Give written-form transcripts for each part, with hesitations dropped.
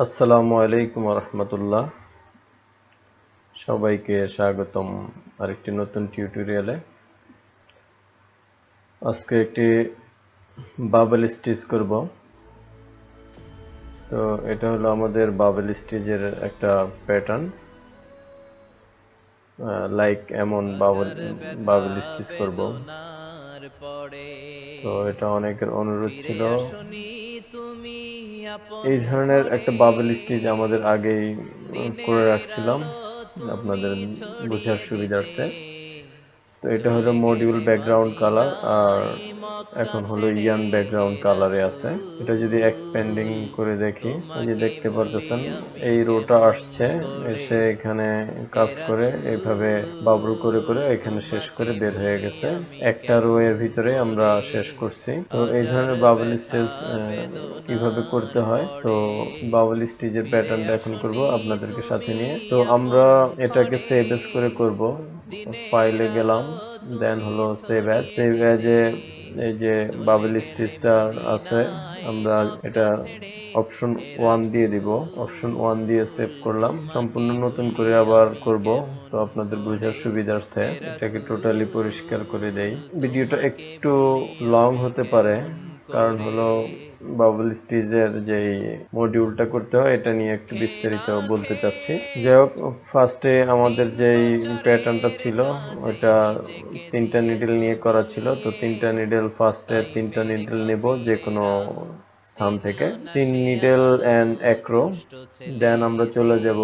আসসালামু আলাইকুম রহমতুল্লাহ। সবাইকে স্বাগতম আরেকটি নতুন টিউটোরিয়ালে। আজকে একটি বাবল স্টিচ করব। তো এটা হলো আমাদের বাবল স্টিচের একটা প্যাটার্ন, লাইক এমন বাবল স্টিচ করব। তো এটা অনেকের অনুরোধ ছিল। এই ধরনের একটা বাবল স্টিচ আমাদের আগেই করে রাখছিলাম আপনাদের বোঝার সুবিধার্থে। তো এটা হলো মডিউল ব্যাকগ্রাউন্ড কালার, আর এখন হলো ইয়ান ব্যাকগ্রাউন্ড কালারে আছে। এটা যদি এক্সপেন্ডিং করে দেখি, এই যে দেখতে পারতেছেন এই রোটা আসছে, এসে এখানে কাজ করে এইভাবে বাবল করে করে এখানে শেষ করে বের হয়ে গেছে। একটা রো এর ভিতরে আমরা শেষ করছি। তো এই ধরনের বাবল স্টেজ কিভাবে করতে হয়, তো বাবল স্টিচের প্যাটার্নটা এখন করব আপনাদেরকে সাথে নিয়ে। তো আমরা এটাকে সেভ এস করে করব। ফাইলে গেলাম, দেন হলো সেভ অ্যাজ। সেভ অ্যাজে এই যে বাবল স্টিচটা আছে, আমরা এটা অপশন 1 দিয়ে দিব। অপশন 1 দিয়ে সেভ করলাম। সম্পূর্ণ নতুন করে আবার করব, তো আপনাদের বোঝার সুবিধার্থে এটাকে টোটালি পরিষ্কার করে দেই। ভিডিওটা একটু লং হতে পারে, কারণ হলো বাবল স্টিচের যেই মডিউলটা করতে হয় এটা নিয়ে একটু বিস্তারিত বলতে চাচ্ছি। যাই হোক, ফার্স্টে আমাদের যেই প্যাটার্নটা ছিল ওটা 3টা নিডল নিয়ে করা ছিল। তো 3টা নিডল, ফার্স্টে 3টা নিডল নেব যে কোনো স্থান থেকে, 3 নিডল এন্ড এক রো। দেন আমরা চলে যাব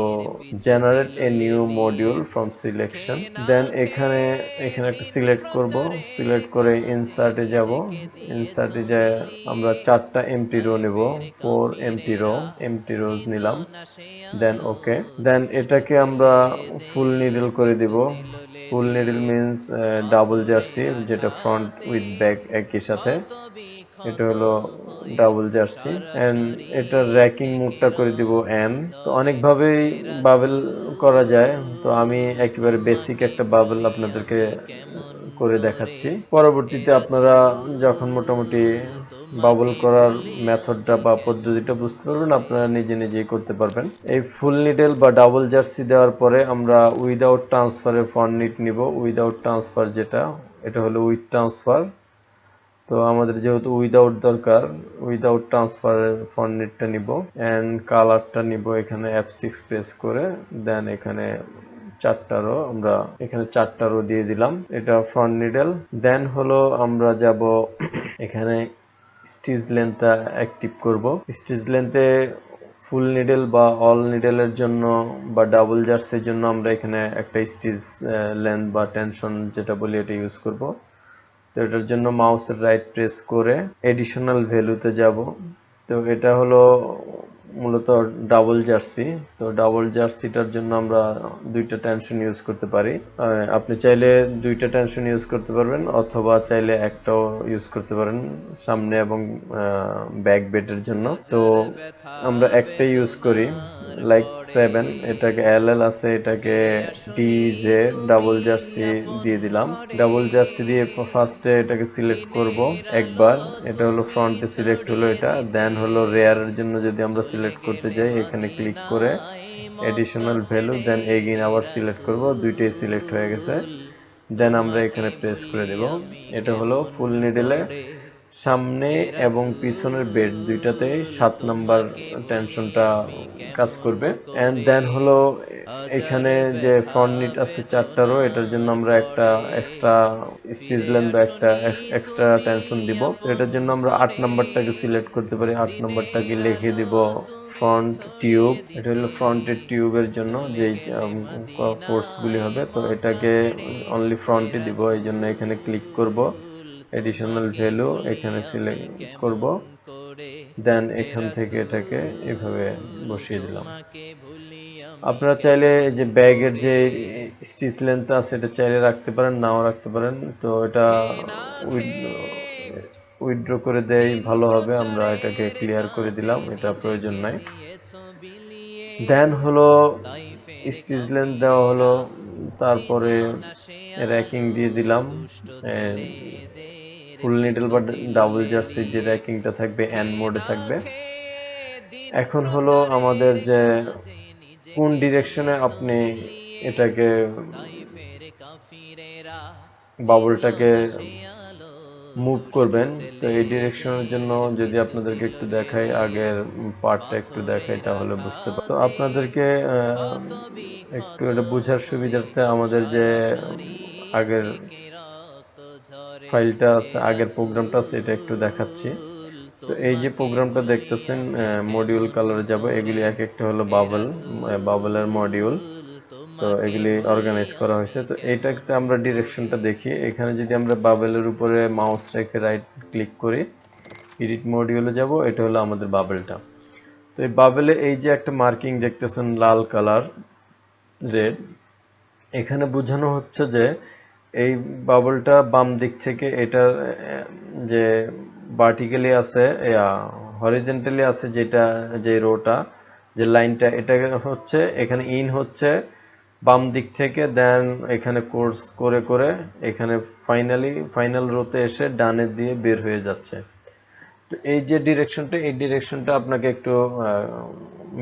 generate a new module from selection. Then এখানে একটা সিলেক্ট করব। সিলেক্ট করে ইনসার্টে যাব। ইনসার্টে যায় আমরা 4টা এমটি রো নেব, 4 এমটি রোজ নিলাম। দেন ওকে। দেন এটাকে আমরা ফুল নিডল করে দিব। ফুল নিডল মিন্স ডাবল জার্সি, যেটা ফ্রন্ট উইথ ব্যাক একই সাথে। এটা হলো ডাবল জার্সি। এন্ড এটা র্যাকিং মোডটা করে দিব এম। তো অনেকভাবেই বাবেল করা যায়, তো আমি একেবারে বেসিক একটা বাবেল আপনাদেরকে করে দেখাচ্ছি। পরবর্তীতে আপনারা যখন মোটামুটি বাবল করার মেথডটা বা পদ্ধতিটা বুঝতে পারবেন, আপনারা নিজে নিজেই করতে পারবেন। এই ফুল নিডল বা ডাবল জার্সি দেওয়ার পরে আমরা উইদাউট ট্রান্সফারের ফন্ট নিট নিব। উইদাউট ট্রান্সফার যেটা, এটা হলো উইথ ট্রান্সফার। তো আমাদের যেহেতু উইদাউট দরকার, উইদাউট ট্রান্সফারের ফন্ট নিটটা নিব। এন্ড কালারটা নিব এখানে F6 প্রেস করে। দেন এখানে 4টা রো, আমরা এখানে 4টা রো দিয়ে দিলাম। এটা ফ্রন্ট নিডল। দেন হলো আমরা যাব এখানে স্টিচ লেন্থটা অ্যাক্টিভ করব। স্টিচ লেন্থে ফুল নিডল বা অল নিডলের জন্য বা ডাবল জার্সির জন্য আমরা এখানে একটা স্টিচ লেন্থ বা টেনশন যেটা বলি এটা ইউজ করব। তো এটার জন্য মাউসের রাইট প্রেস করে এডিশনাল ভ্যালুতে যাব। তো এটা হলো মূলত ডাবল জার্সি। তো ডাবল জার্সিটার জন্য আমরা 2টা টেনশন ইউজ করতে পারি। আপনি চাইলে 2টা টেনশন ইউজ করতে পারবেন, অথবা চাইলে একটাও ইউজ করতে পারেন সামনে এবং ব্যাক বেটের জন্য। তো আমরা একটা ইউজ করি, লাইক 7। এটাকে এল আছে, এটাকে ডিজে ডাবল জার্সি দিয়ে দিলাম। ডাবল জার্সি দিয়ে ফার্স্টে এটাকে সিলেক্ট করব একবার। এটা হলো ফ্রন্টে সিলেক্ট হলো এটা। দেন হলো রেয়ারের জন্য যদি আমরা সিলেক্ট করতে যাই, এখানে ক্লিক করে এডিশনাল ভ্যালু, দেন এগেইন আবার সিলেক্ট করব। দুইটাই সিলেক্ট হয়ে গেছে। দেন আমরা এখানে প্রেস করে দেব। এটা হলো ফুল নিডলে সামনে এবং পিছনের বেড দুইটাতেই 7 নাম্বার টেনশনটা কাজ করবে। এন্ড দেন হলো এখানে যে ফ্রন্ট নিট আছে 4টা রো, এটার জন্য আমরা একটা এক্সট্রা স্টিচ লেন্থ বা একটা এক্সট্রা টেনশন দিব। তো এটার জন্য আমরা 8 নাম্বারটাকে সিলেক্ট করতে পারি। 8 নাম্বারটাকে লিখে দিব ফ্রন্ট টিউব। এটা হলো ফ্রন্টের টিউবের জন্য যেই ফোর্সগুলি হবে। তো এটাকে অনলি ফ্রন্টে দিব, এই জন্য এখানে ক্লিক করব, এডিশনাল ভ্যালু এখানে সিলেক্ট করব। দেন এখান থেকে এটাকে এভাবে বসিয়ে দিলাম। আপনারা চাইলে যে ব্যাগের যে স্টিচ লেন্থটা আছে এটা চাইলে রাখতে পারেন, নাও রাখতে পারেন। তো এটা উইথড্র করে দেয় ভালো হবে। আমরা এটাকে ক্লিয়ার করে দিলাম, এটা প্রয়োজন নাই। দেন হলো স্টিচ লেন্থ দেওয়া হলো, তারপরে র্যাকিং দিয়ে দিলাম। ফুল নিডল বা ডাবল জার্সির যে র্যাকিংটা থাকবে এন মোডে থাকবে। এখন হলো আমাদের যে কোন ডিরেকশনে আপনি এটাকে বাবলটাকে মুভ করবেন। তো এই ডিরেকশনের জন্য যদি আপনাদেরকে একটু দেখাই, আগের পার্টটা একটু দেখাই তাহলে বুঝতে পারবেন। তো আপনাদেরকে একটু এটা বোঝার সুবিধার্থে আমাদের যে আগের ফাইলটা আছে, আগের প্রোগ্রামটা আছে, এটা একটু দেখাচ্ছি। তো এই যে প্রোগ্রামটা দেখতেছেন, মডিউল কালারে যাব, এগুলি এক একটা হলো বাবলের মডিউল। তো এগুলি অর্গানাইজ করা হয়েছে। তো এইটাতে আমরা ডিরেকশনটা দেখি। এখানে যদি আমরা বাবলের উপরে মাউস রেখে রাইট ক্লিক করি, এডিট মডিউলে যাব, এটা হলো আমাদের বাবলটা। তো এই বাবলে এই যে একটা মার্কিং দেখতেছেন লাল কালার, রেড, এখানে বোঝানো হচ্ছে যে এই বাবলটা বাম দিক থেকে এটা যে ভার্টিক্যালি আছে, হরিজন্টালি আছে, যেটা যে রোটা, যে লাইনটা, এটা হচ্ছে এখানে ইন হচ্ছে বাম দিক থেকে, দেন এখানে কোর্স করে করে এখানে ফাইনাল রোতে এসে ডানে দিয়ে বের হয়ে যাচ্ছে। তো এই যে ডিরেকশনটা, এই ডিরেকশনটা আপনাকে একটু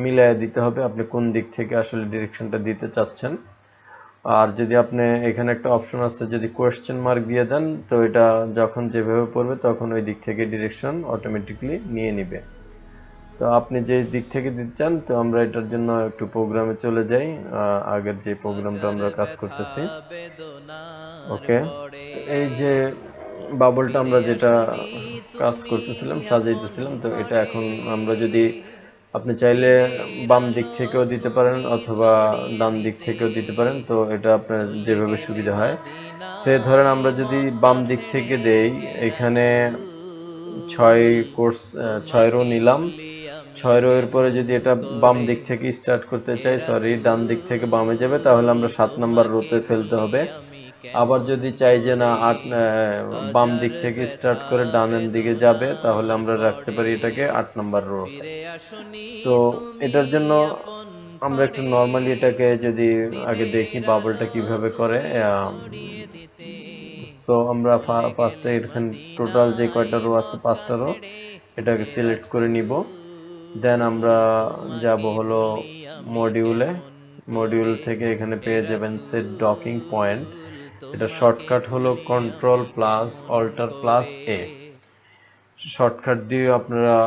মিলায় দিতে হবে, আপনি কোন দিক থেকে আসলে ডিরেকশনটা দিতে চাচ্ছেন। আর যদি আপনি এখানে একটা অপশন আছে, যদি কোয়েশ্চেন মার্ক দিয়ে দেন, তো এটা যখন যেভাবে পড়বে তখন ওই দিক থেকে ডিরেকশন অটোমেটিকলি নিয়ে নিবে। তো আপনি যে দিক থেকে দিতে চান, তো আমরা এটার জন্য একটু প্রোগ্রামে চলে যাই, আগের যে প্রোগ্রামটা আমরা কাজ করতেছি। ওকে, এই যে বাবলটা আমরা যেটা কাজ করতেছিলাম, সাজাইতেছিলাম, তো এটা এখন আমরা যদি, আপনি চাইলে বাম দিক থেকেও দিতে পারেন অথবা ডান দিক থেকেও দিতে পারেন, তো এটা আপনার যেভাবে সুবিধা হয়। সে ধরেন আমরা যদি বাম দিক থেকে দেই, এখানে 6 রো নিলাম, 6 রো এর পরে যদি এটা বাম দিক থেকে স্টার্ট করতে চাই, সরি ডান দিক থেকে বামে যাবে, তাহলে আমরা 7 নাম্বার রোতে ফেলতে হবে। আবার যদি চাই যে না বাম দিক থেকে স্টার্ট করে ডানের দিকে যাবে, তাহলে আমরা রাখতে পারি এটাকে 8 নাম্বার রোতে। তো এটার জন্য আমরা একটু নর্মালি এটাকে যদি আগে দেখি বাবলটা কিভাবে করে। সো আমরা ফার্স্টে এখানে টোটাল যে কয়টা রো আছে, 5টা রো, এটাকে সিলেক্ট করে নিব। দেন আমরা যাব হলো মডিউল থেকে এখানে পেয়ে যাবেন সেট ডকিং পয়েন্ট। এটা শর্টকাট হলো কন্ট্রোল প্লাস অল্টার প্লাস এ। শর্টকাট দিয়ে আপনারা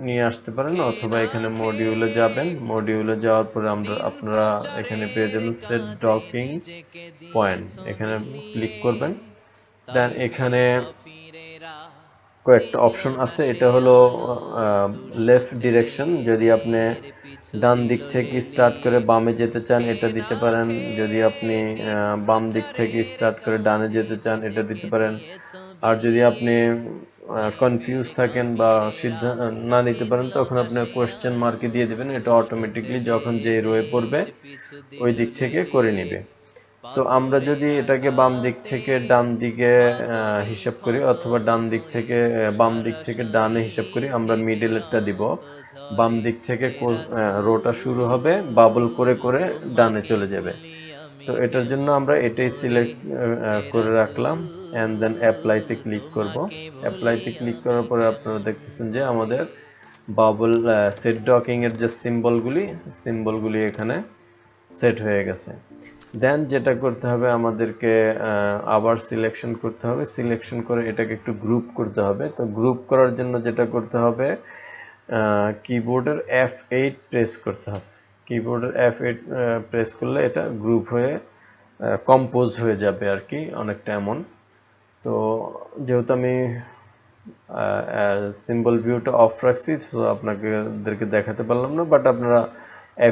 নিয়ে আসতে পারেন, অথবা এখানে মডিউলে যাবেন, মডিউলে যাওয়ার পরে আপনারা এখানে পেয়ে যাবেন সেট ডকিং পয়েন্ট, এখানে ক্লিক করবেন। দেন এখানে কয়েকটা অপশন আছে, এটা হলো লেফট ডিরেকশন, যদি আপনি ডান দিক থেকে স্টার্ট করে বামে যেতে চান এটা দিতে পারেন, যদি আপনি বাম দিক থেকে স্টার্ট করে ডানে যেতে চান এটা দিতে পারেন। আর যদি আপনি কনফিউজ থাকেন বা সিদ্ধান্ত না নিতে পারেন, তখন আপনি কোয়েশ্চেন মার্কে দিয়ে দিবেন, এটা অটোমেটিকলি যখন যে রোয়ে পড়বে ওই দিক থেকে করে নিবে। তো আমরা যদি এটাকে বাম দিক থেকে ডান দিকে হিসাব করি, অথবা ডান দিক থেকে বাম দিক থেকে ডানে হিসাব করি, আমরা মিডলেরটা দিব। বাম দিক থেকে রোটা শুরু হবে, বাবল করে করে ডানে চলে যাবে। তো এটার জন্য আমরা এটাই সিলেক্ট করে রাখলাম, এন্ড দেন অ্যাপ্লাইতে ক্লিক করব। অ্যাপ্লাইতে ক্লিক করার পরে আপনারা দেখতেছেন যে আমাদের বাবল সেট ডকিং এর যে সিম্বলগুলি এখানে সেট হয়ে গেছে। দেন যেটা করতে হবে, আমাদেরকে আবার সিলেকশন করতে হবে, সিলেকশন করে এটাকে একটু গ্রুপ করতে হবে। তো গ্রুপ করার জন্য যেটা করতে হবে, কিবোর্ডের F8 প্রেস করতে হবে। কিবোর্ডের F8 প্রেস করলে এটা গ্রুপ হয়ে কম্পোজ হয়ে যাবে আর কি, অনেকটা এমন। তো যেহেতু আমি সিম্বল ভিউটা অফ রাখছি, তো আপনাদেরকে দেখাতে পারলাম না, বাট আপনারা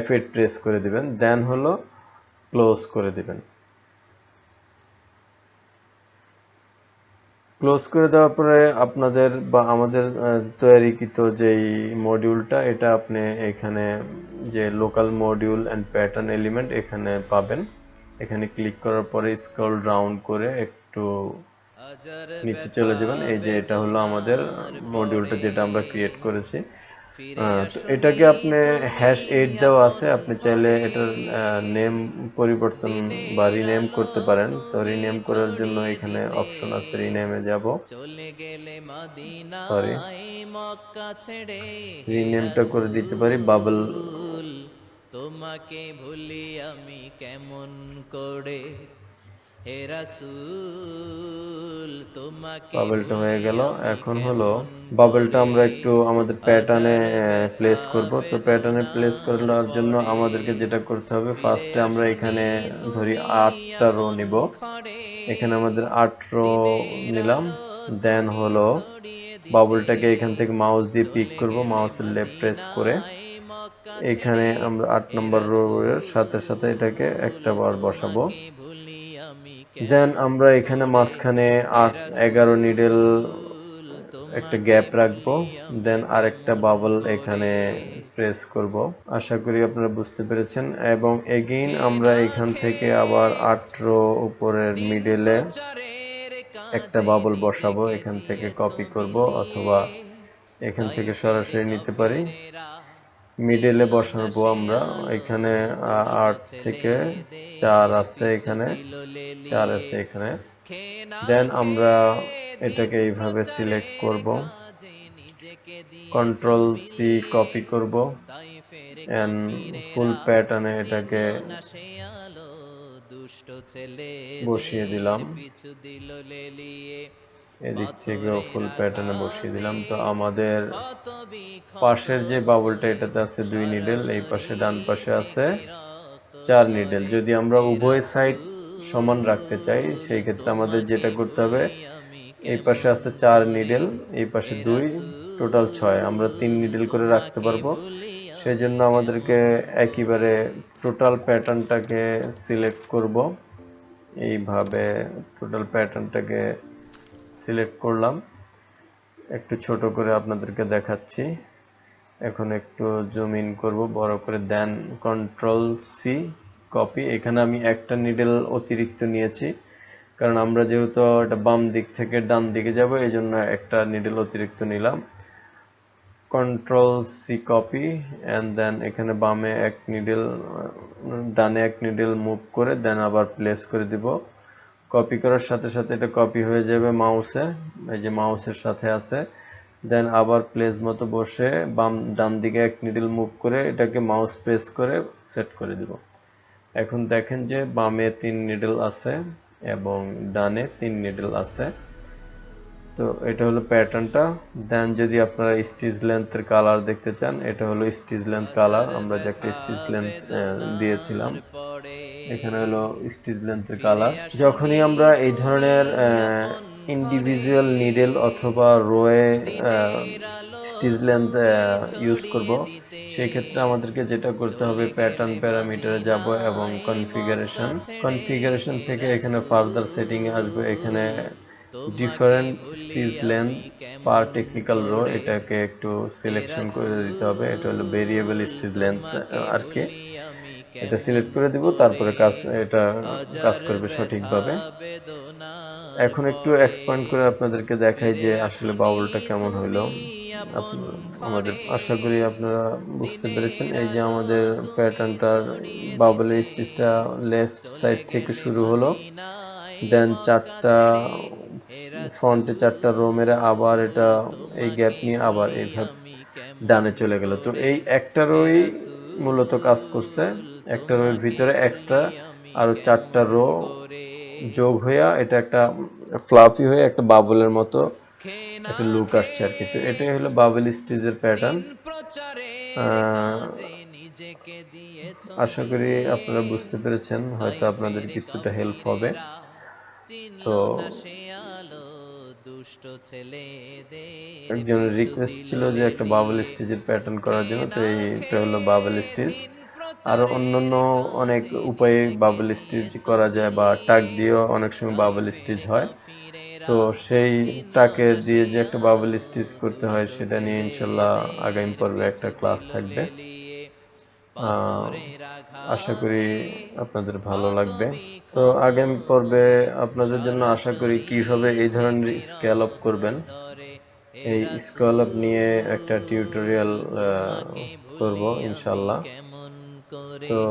F8 প্রেস করে দিবেন, দেন হলো ক্লোজ করে দিবেন। ক্লোজ করে দেওয়ার পরে আপনাদের বা আমাদের তৈরিকৃত যেই মডিউলটা, এটা আপনি এখানে যে local module and pattern element এখানে পাবেন। এখানে ক্লিক করার পরে স্ক্রল ডাউন করে একটু নিচে চলে যাবেন। এই যে এটা হলো আমাদের মডিউলটা যেটা আমরা ক্রিয়েট করেছি। তো এটাকে আপনি #8 দেওয়া আছে, আপনি চাইলে এটার নেম পরিবর্তন বা রিনেম করতে পারেন। তো রিনেম করার জন্য এখানে অপশন আছে, রিনেমে যাব। সরি, রিনেমটা করে দিতে পারি বাবল। তোমাকে ভুলি আমি কেমন করে, হে রাসূল তোমাকে বাবলটা হয়ে ভুলি গেল। আমি এখন হলো কেমন বাবলটা করে, আমরা একটু আমাদের প্যাটার্নে অঝরে ব্যথা প্লেস করব। তো প্যাটার্নে প্লেস বেদনার করার জন্য পরে আমাদেরকে যেটা করতে হবে, ফিরে ফার্স্টে আমরা আসনি এখানে ধরি তুমি 8টা রো এমন নিব। করে, এখানে আমাদের 8 রো দিনের নিলাম। আলো দেন তুমি হলো ছড়িয়ে দিলে, বাবলটাকে এখান থেকে মাউস দিয়ে পিক চলে করব, গেলে মাউসের লেফট প্রেস করে মদিনায় মক্কা এখানে ছেড়ে, আমরা 8 হে নম্বর রো এর সাথে সাথে এটাকে রাসূল একটা বার বসাবো। তোমাকে ভুলি আমি দেন কেমন আমরা এখানে করে, মাঝখানে হে 11 নিডেল রাসূল একটা তোমাকে গ্যাপ রাখবো। ভুলি আমি দেন আরেকটা কেমন বাবল এখানে করে, প্রেস করব। আশা করি আপনারা বুঝতে পেরেছেন। এবং এগেইন আমরা খেনা এখান থেকে আবার খেয়ে 8 রো উপরের দিন মিডলে প্রচারের একটা কাজে বাবল বসাবো। নিজেকে এখান থেকে দিয়েছ কপি করব বিলিয়ে, অথবা এখান থেকে তাইফের সরাসরি নিতে পারি। কাফিরেরা মিডলে চিনল না বসাবো সে আমরা। আলো, এখানে দুষ্ট 8 থেকে 4 ছেলেদের আছে, পিছু এখানে দিল 4 লেলিয়ে, আছে এখানে। খেনা দেন আমরা খেয়ে দিন এটাকে এইভাবে সিলেক্ট প্রচারের করব, কাজে নিজেকে দিয়েছ কন্ট্রোল সি বিলিয়ে, কপি করব, তাইফের এন্ড ফুল কাফিরেরা প্যাটার্নে এটাকে চিনল না সে আলো, দুষ্ট বসিয়ে দিলাম। ছেলেদের পিছু দিল লেলিয়ে, এদিক থেকেও পাথরের ফুল প্যাটার্নে বসিয়ে আঘাতে দিলাম। তো আমাদের ক্ষত বিক্ষত পাশের যে বাবলটা এটাতে আছে 2 নিডেল, এই সরাসরি পাশে ডান পাশে আছে দেখি রক্ত 4 নিডেল। ঝরে, যদি আমরা হে উভয় সাইড সমান রাখতে চাই, রাসূল সেই ক্ষেত্রে আমাদের তোমাকে যেটা করতে হবে, ভুলি আমি এই পাশে কেমন আছে 4 করে, নিডেল, এই পাশে হে 2, টোটাল 6। আমরা 3 রাসূল নিডেল করে রাখতে তোমাকে পারবো। ভুলি আমি সেজন্য আমাদেরকে কেমন একেবারে করে। টোটাল প্যাটার্নটাকে সিলেক্ট করব। এইভাবে টোটাল প্যাটার্নটাকে সিলেক্ট করলাম। একটু ছোট করে আপনাদেরকে দেখাচ্ছি। এখন একটু জুম ইন করব বড় করে, দেন কন্ট্রোল সি কপি। এখানে আমি একটা নিডেল অতিরিক্ত নিয়েছি, কারণ আমরা যেহেতু এটা বাম দিক থেকে ডান দিকে যাব, এই জন্য একটা নিডেল অতিরিক্ত নিলাম। Control C copy, and then এখানে বামে এক নিডেল, ডানে এক নিডেল মুভ করে দেন আবার প্লেস করে দিব। কপি করার সাথে সাথে এটা কপি হয়ে যাবে মাউসে, এই যে মাউসের সাথে আছে। দেন আবার প্লেস মতো বসে ডান দিকে এক নিডল মুভ করে এটাকে মাউস প্রেস করে সেট করে দিব। এখন দেখেন যে বামে 3 নিডল আছে এবং ডানে 3 নিডল আছে। তো এটা হলো প্যাটার্নটা। দেন যদি আপনারা স্টিচ লেন্থের কালার দেখতে চান, এটা হলো স্টিচ লেন্থ কালার, হাজার আমরা যে একটা ব্যথা স্টিচ লেন্থ দিয়েছিলাম। বেদনার পরে এখানে হলো স্টিচ লেন্থের ফিরে কালার। আসনি যখনই আমরা এই তুমি ধরনের এমন করে, ইন্ডিভিজুয়াল নিডেল অথবা রোয়ে দিনের আলো স্টিচ লেন্থ তুমি ইউজ করব, ছড়িয়ে দিতে, সেই ক্ষেত্রে আমাদেরকে যেটা করতে হবে, চলে প্যাটার্ন গেলে প্যারামিটারে যাব এবং মদিনায় মক্কা কনফিগারেশন। ছেড়ে, কনফিগারেশন হে থেকে এখানে ফার্দার সেটিং এ আসবে। এখানে রাসূল তোমাকে ডিফারেন্ট ভুলি স্টিচ লেন্থ আমি পার কেমন টেকনিক্যাল রো, করে, এটাকে একটু হে সিলেকশন করে দিতে হবে। এটা হলো ভেরিয়েবল রাসূল স্টিচ লেন্থ তোমাকে আর কি। ভুলি আমি এটা কেমন সিলেক্ট করে দিব, করে, তারপরে এটা কাজ হাজার করবে ব্যথা সঠিকভাবে। বেদনার এখন একটু পরে এক্সপ্যান্ড করে আপনাদেরকে দেখাই ফিরে যে আসলে আসনি বাউলটা কেমন হইলো। তুমি এমন আমাদের করে, আশা করি আপনারা বুঝতে পেরেছেন। দিনের এই যে আলো আমাদের তুমি প্যাটার্নটার ছড়িয়ে বাবলের দিতে, স্টিচটা লেফট চলে সাইড থেকে গেলে শুরু হলো। মদিনায় দেন মক্কা 4টা ছেড়ে, হে ফ্রন্টে 4টা রো মেরে আবার রাসূল এটা এই গ্যাপ তোমাকে নিয়ে আবার ভুলি এইভাবে আমি কেমন ডানে চলে গেল। তো করে, এই একটা হে রোই মূলত কাজ করছে। রাসূল একটা রোয়ের তোমাকে ভিতরে ভুলি এক্সট্রা আমি আরো 4টা কেমন রো করে, যোগ হইয়া এটা একটা ফ্লাফি হয়ে একটা বাবলের মতো খেনা একটা লুক আসছে আর কি। তো খেয়ে এটাই হলো বাবল স্টিচের প্যাটার্ন। দিন প্রচারের কাজে নিজেকে দিয়েছ আশা করি বিলিয়ে, আপনারা বুঝতে পেরেছেন, হয়তো আপনাদের তাইফের কিছুটা হেল্প হবে। কাফিরেরা চিনল তো না সে আলো, দুষ্ট ছেলেদের একজনের পিছু রিকোয়েস্ট দিল ছিল যে একটা বাবল লেলিয়ে, স্টিচের প্যাটার্ন করার জন্য, তো খেনা এইটা হলো বাবল খেয়ে স্টিচ। দিন আরো অন্যান্য প্রচারের অনেক কাজে উপায়ে নিজেকে বাবল স্টিচ দিয়েছ করা যায়, বা টাক বিলিয়ে, দিয়েও অনেক সময় বাবল তাইফের স্টিচ হয়। তো কাফিরেরা সেই চিনল টাকে না দিয়ে সে যে একটা বাবল আলো, স্টিচ করতে হয়, দুষ্ট সেটা নিয়ে ইনশাল্লাহ আগামী ছেলেদের পর্বে একটা পিছু ক্লাস দিল থাকবে। লেলিয়ে, আহ, পাথরের আশা করি আঘাতে আপনাদের ভালো ক্ষত লাগবে। তো বিক্ষত আগামী পর্বে আপনাদের জন্য আশা করি সরাসরি কিভাবে এই ধরনের দেখি স্কেল আপ রক্ত করবেন, ঝরে, এই স্কোয়ালাপ নিয়ে একটা টিউটোরিয়াল করব ভুলি আমি ইনশাআল্লাহ। কেমন করে তো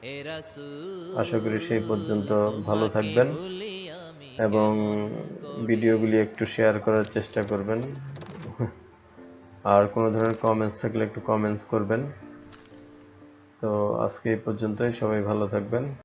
হে রাসূল আশা করি সেই পর্যন্ত ভালো তোমাকে থাকবেন ভুলি আমি এবং কেমন করে ভিডিওগুলি একটু শেয়ার করার চেষ্টা করবেন। আর কোনো ধরনের কমেন্টস থাকলে একটু কমেন্টস করবেন। তো আজকে এই পর্যন্তই, সবাই ভালো থাকবেন।